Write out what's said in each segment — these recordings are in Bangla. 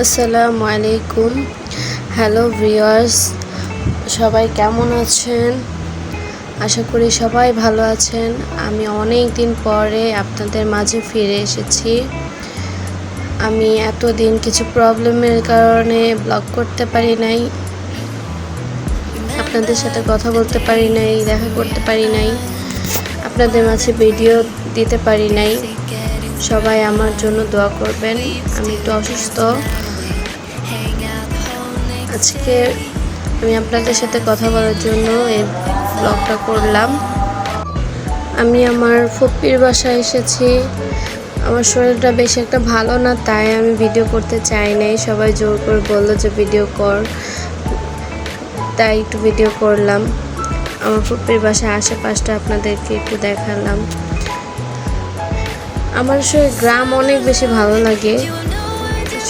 আসসালামু আলাইকুম। হ্যালো ভিউয়ার্স, সবাই কেমন আছেন? আশা করি সবাই ভালো আছেন। আমি অনেক দিন পরে আপনাদের মাঝে ফিরে এসেছি। আমি এতদিন কিছু প্রবলেমের কারণে ব্লগ করতে পারি নাই, আপনাদের সাথে কথা বলতে পারি নাই, দেখা করতে পারি নাই, আপনাদের মাঝে ভিডিও দিতে পারি নাই। সবাই আমার জন্য দোয়া করবেন। আমি একটু অসুস্থ। আজকে আমি আপনাদের সাথে কথা বলার জন্য এই ব্লগটা করলাম। আমি আমার ফুপ্পির বাসায় এসেছি। আমার শরীরটা বেশি একটা ভালো না, তাই আমি ভিডিও করতে চাই নাই। সবাই জোর করে বললো যে ভিডিও কর, তাই একটু ভিডিও করলাম। আমার ফুপ্পির বাসায় আশেপাশটা আপনাদেরকে একটু দেখালাম। আমার আসলে গ্রাম অনেক বেশি ভালো লাগে।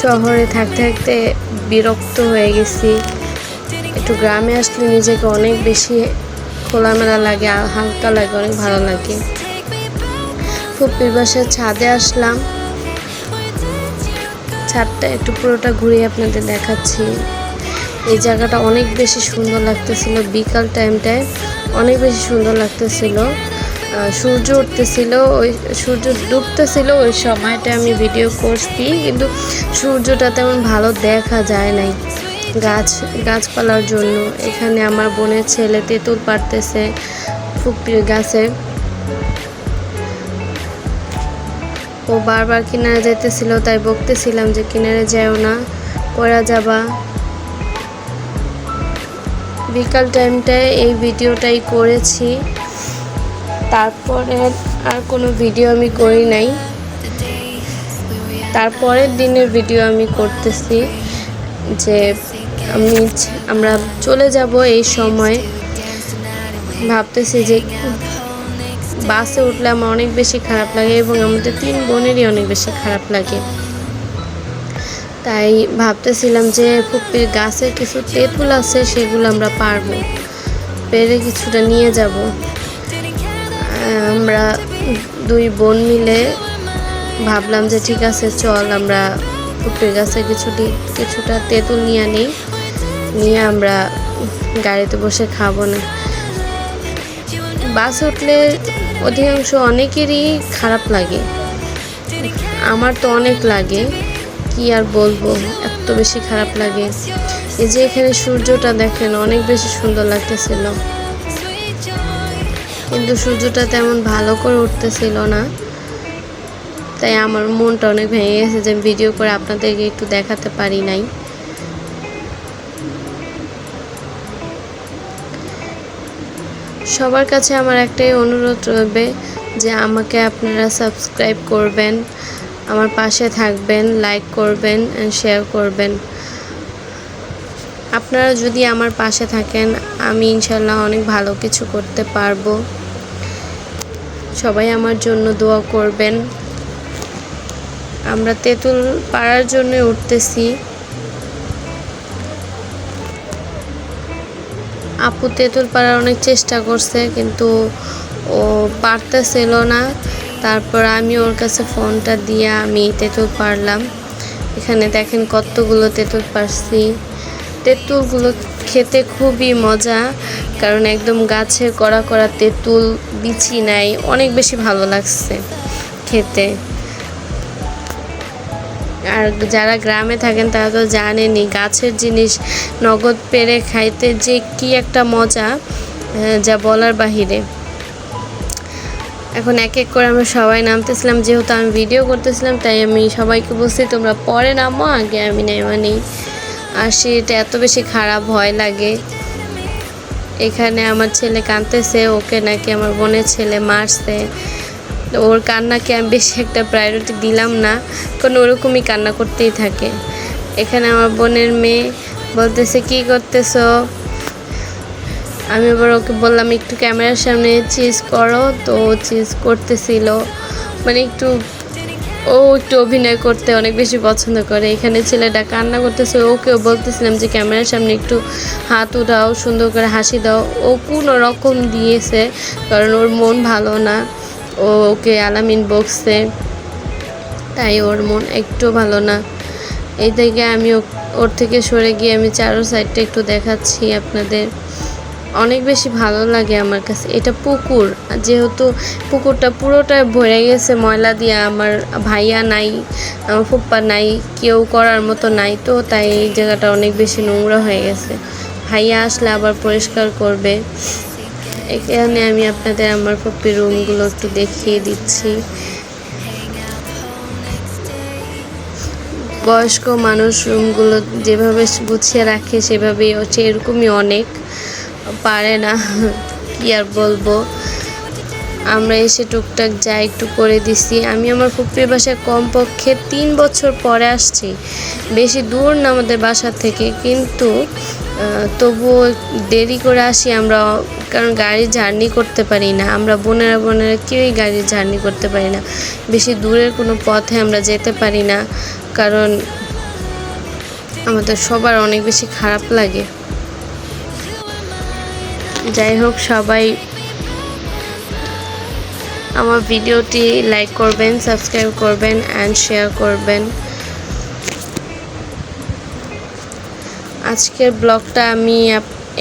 শহরে থাকতে থাকতে বিরক্ত হয়ে গেছি। একটু গ্রামে আসলে নিজেকে অনেক বেশি খোলামেলা লাগে, হালকা লাগে, অনেক ভালো লাগে। ফুপ্পির বাসায় ছাদে আসলাম। ছাদটা একটু পুরোটা ঘুরিয়ে আপনাদের দেখাচ্ছি। এই জায়গাটা অনেক বেশি সুন্দর লাগতেছিল। বিকাল টাইমটায় অনেক বেশি সুন্দর লাগতেছিল। সূর্য উঠতেছিল, ওই সূর্য ডুবতেছিল, ওই সময়টা আমি ভিডিও করছি, কিন্তু সূর্যটা তেমন ভালো দেখা যায় নাই গাছপালার জন্য। এখানে আমার বোনের ছেলে তেঁতুল পাড়তেছে ফুপ্পির গাছে। ও বারবার কিনারে যাইতেছিল, তাই বকতেছিলাম যে কিনারে যাও না, পড়া যাবা। বিকাল টাইমটায় এই ভিডিওটাই করেছি, তারপরে আর কোনো ভিডিও আমি করি নাই। তারপরের দিনের ভিডিও আমি করতেছি যে আমরা চলে যাব। এই সময় ভাবতেছি যে বাসে উঠলে আমার অনেক বেশি খারাপ লাগে এবং আমাদের 3 বোনেরই অনেক বেশি খারাপ লাগে। তাই ভাবতেছিলাম যে ফুপ্পির গাছে কিছু তেঁতুল আছে, সেগুলো আমরা পারবো, পেরে কিছুটা নিয়ে যাব। আমরা 2 বোন মিলে ভাবলাম যে ঠিক আছে, চল আমরা ফুপ্পির গাছে কিছুটা তেঁতুল নিয়ে আমরা গাড়িতে বসে খাবো না। বাস উঠলে অধিকাংশ অনেকেরই খারাপ লাগে, আমার তো অনেক লাগে, কি আর বলবো, এত বেশি খারাপ লাগে। এই যে এখানে সূর্যটা দেখেন, অনেক বেশি সুন্দর লাগতেছিল, কিন্তু সূর্যটা তেমন ভালো করে উঠতেছিল না, তাই আমার মনটা অনেক ভেঙে গেছে যে ভিডিও করে আপনাদেরকে একটু দেখাতে পারি নাই। সবার কাছে আমার একটাই অনুরোধ রইবে যে আমাকে আপনারা সাবস্ক্রাইব করবেন, আমার পাশে থাকবেন, লাইক করবেন, শেয়ার করবেন। আপনারা যদি আমার পাশে থাকেন, আমি ইনশাল্লাহ অনেক ভালো কিছু করতে পারবো। সবাই আমার জন্য দোয়া করবেন। আমরা তেঁতুল পাড়ার জন্য উঠতেছি। আপু তেঁতুল পাড়ার অনেক চেষ্টা করছে, কিন্তু ও পারতেছিল না। তারপর আমি ওর কাছে ফোনটা দিয়ে আমি তেঁতুল পারলাম। এখানে দেখেন কতগুলো তেঁতুল পারছি। তেঁতুলগুলো খেতে খুবই মজা, কারণ একদম গাছে কড়া কড়া তেঁতুল, বিচি নাই, অনেক বেশি ভালো লাগছে খেতে। আর যারা গ্রামে থাকেন তারা তো জানেনই, গাছের জিনিস নগদ পেরে খাইতে যে কি একটা মজা, যা বলার বাহিরে। এখন এক এক করে আমরা সবাই নামতেছিলাম, যেহেতু আমি ভিডিও করতেছিলাম তাই আমি সবাইকে বলছি তোমরা পরে নামো, আগে আমি নেমা নেই। আর সেটা এত বেশি খারাপ, ভয় লাগে। এখানে আমার ছেলে কাঁদতেছে, ওকে নাকি আমার বোনের ছেলে মারছে। ওর কান্নাকে আমি বেশি একটা প্রায়োরিটি দিলাম না, কারণ ওরকমই কান্না করতেই থাকে। এখানে আমার বোনের মেয়ে বলতেছে কি করতেছো, আমি আবার ওকে বললাম একটু ক্যামেরার সামনে চিজ করো, তো চিজ করতেছিল। মানে একটু অভিনয় করতে অনেক বেশি পছন্দ করে। এখানে ছেলেটা কান্না করতেছে, ওকেও বলতেছিলাম যে ক্যামেরার সামনে একটু হাত উঠাও, সুন্দর করে হাসি দাও। ও কোনো রকম দিয়েছে, কারণ ওর মন ভালো না, ওকে আলামিন বকছে, তাই ওর মন একটু ভালো না। এই থেকে আমি ওর থেকে সরে গিয়ে আমি চারো সাইডটা একটু দেখাচ্ছি আপনাদের। অনেক বেশি ভালো লাগে আমার কাছে। এটা পুকুর, যেহেতু পুকুরটা পুরোটাই ভরে গেছে ময়লা দিয়ে, আমার ভাইয়া নাই, আমার ফুপ্পা নাই, কেউ করার মতো নাই, তো তাই এই জায়গাটা অনেক বেশি নোংরা হয়ে গেছে। ভাইয়া আসলে আবার পরিষ্কার করবে। এখানে আমি আপনাদের আমার ফুপ্পির রুমগুলো একটু দেখিয়ে দিচ্ছি। বয়স্ক মানুষ রুমগুলো যেভাবে গুছিয়ে রাখে সেভাবেই হচ্ছে, এরকমই অনেক পারে না, কি আর বলবো। আমরা এসে টুকটাক যা একটু করে দিছি। আমি আমার ফুপ্পির বাসায় কমপক্ষে 3 বছর পরে আসছি। বেশি দূর না আমাদের বাসা থেকে, কিন্তু তবুও দেরি করে আসি আমরা, কারণ গাড়ি জার্নি করতে পারি না। আমরা বোনেরা কেউই গাড়ি জার্নি করতে পারি না, বেশি দূরের কোনো পথে আমরা যেতে পারি না, কারণ আমাদের সবার অনেক বেশি খারাপ লাগে। যাই হোক, সবাই আমার ভিডিওটি লাইক করবেন, সাবস্ক্রাইব করবেন অ্যান্ড শেয়ার করবেন। আজকের ব্লগটা আমি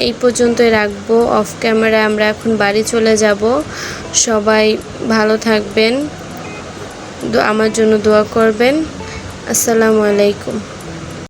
এই পর্যন্তই রাখবো। অফ ক্যামেরায় আমরা এখন বাড়ি চলে যাব। সবাই ভালো থাকবেন, আমার জন্য দোয়া করবেন। আসসালামু আলাইকুম।